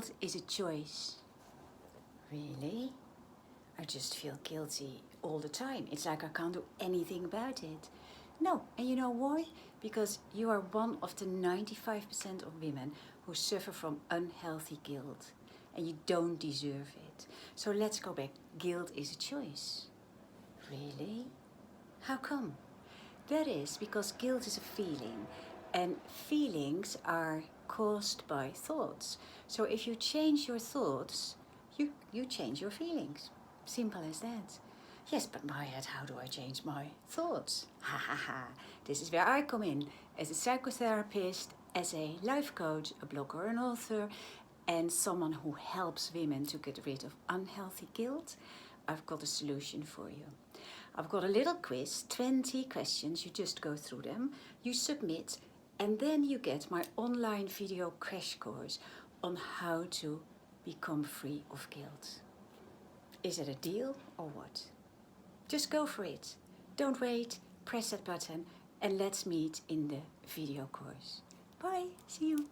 guilt is a choice. Really? I just feel guilty all the time. It's like I can't do anything about it. No, and you know why? Because you are one of the 95% of women who suffer from unhealthy guilt. And you don't deserve it. So let's go back. Guilt is a choice. Really? How come? That is because guilt is a feeling. And feelings are caused by thoughts. So if you change your thoughts, you change your feelings. Simple as that. Yes, but Mariette, how do I change my thoughts? Ha ha ha. This is where I come in as a psychotherapist, as a life coach, a blogger, an author, and someone who helps women to get rid of unhealthy guilt. I've got a solution for you. I've got a little quiz, 20 questions. You just go through them, you submit, and then you get my online video crash course on how to become free of guilt. Is it a deal or what? Just go for it. Don't wait, press that button, and let's meet in the video course. Bye, see you.